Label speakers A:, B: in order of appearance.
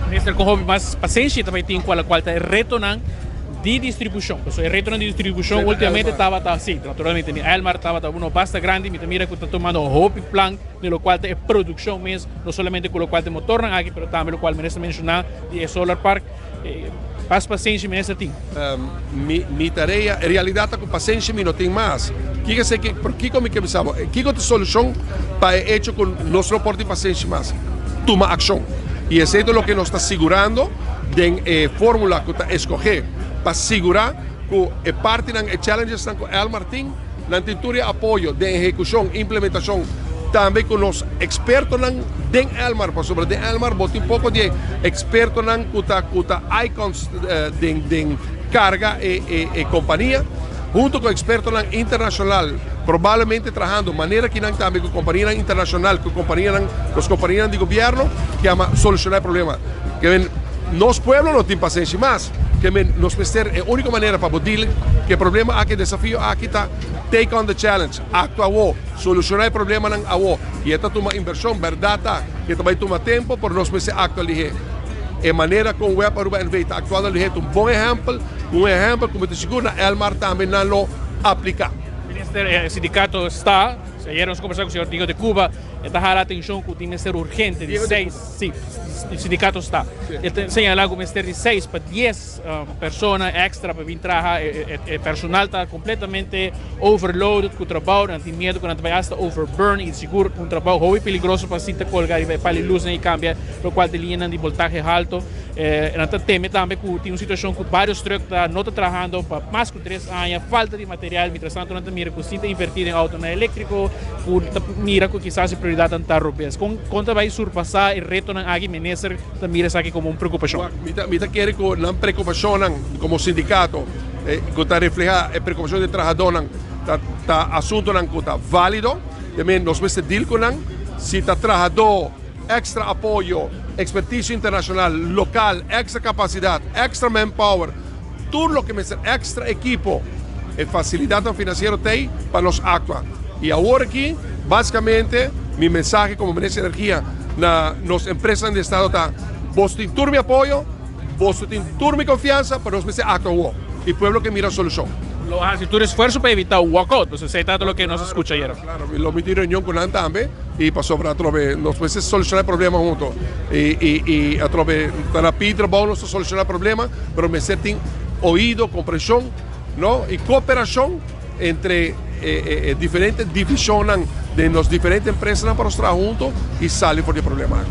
A: Minister, com mais paciência também tem qual está retornando de distribuição. Então, o retorno de distribuição ultimamente estava assim, naturalmente, Elmar estava uma pasta grande, me mira que está tomando o Hopi Plan, no qual é produção mesmo, não somente com o qual é motor aqui, mas também o qual ministro mencionou, de Solar Park. Faz paciência, ministro, tem.
B: Mi tarea, en realidad, com paciência, não tem mais. Por que como que pensamos? Que é a solução para hecho com nosso reporte de paciência mais? Toma ação. E isso é o que nos está segurando de fórmula que está escolher para segurar que parte dos challenges com Elmar tem na tintura apoio de execução e implementação também com os expertos de Elmar, por sobre de Elmar, bote um pouco de expertos que está icons de carga e companhia, junto com expertos internacional, provavelmente trabalhando de maneira que também com companhia internacional, com as companhias de governo, que ama solucionar o problema. Que nos pueblos não tem paciência mais, que nos ser a única maneira para poder que o problema aqui, desafio aqui está, take on the challenge, actuar, solucionar o problema não a e esta é uma inversão, verdade, que também toma tempo por nós ser actuar ali. A maneira como o Web Aruba NV está actuando ali é um bom exemplo como te seguro, Elmar também não lo aplica.
A: Minister, o sindicato está, ayer nos conversamos com o senhor Diego de Cuba, está a atenção que tem que ser urgente de 6, sim, o sindicato está. Ele señala que o ministério de 6 para 10 pessoas extra para vir trabalhar, o personal está completamente overloaded com o trabalho, não tem medo que não vai estar overburn e seguro um trabalho muito perigoso para se colgar e para a luz e cambia, para o qual de linha de voltaje alto. Não teme também que tem uma situação que vários trucks não estão trabalhando para mais de 3 anos, falta de material, mientras tanto não mira que se invertir em auto elétrico, mira que quizás a prioridade está roubada. Quando vai surpassar o reto aqui, minister, mira isso aqui como uma preocupação.
B: Mita quer que não preocupação como sindicato, que está reflejada a preocupação de trabalhador, está assunto que está válido, também nós vamos deal com se está trabalhador, extra apoio, expertise internacional, local, extra capacidade, extra manpower, tudo o que me ser extra equipo e facilidade financeira tem para nos actuar. E agora aqui, basicamente, minha mensagem como ministro de energia nas empresas do Estado está: vos tem todo meu apoio, vos tem toda minha confiança para nós actuar. E o povo que mira a solução.
A: Lo hace tu esfuerzo para evitar un walkout, pues se trata de lo que nos escucha ayer.
B: Claro, lo metí en reunión con él también y pasó para atrás, nos puede solucionar el problema juntos. Y a través de la Peter Bonos solucionar el problema, pero me sienten oído, comprensión, ¿no? Y cooperación entre diferentes divisiones de las diferentes empresas para trabajar juntos y salir por el problema.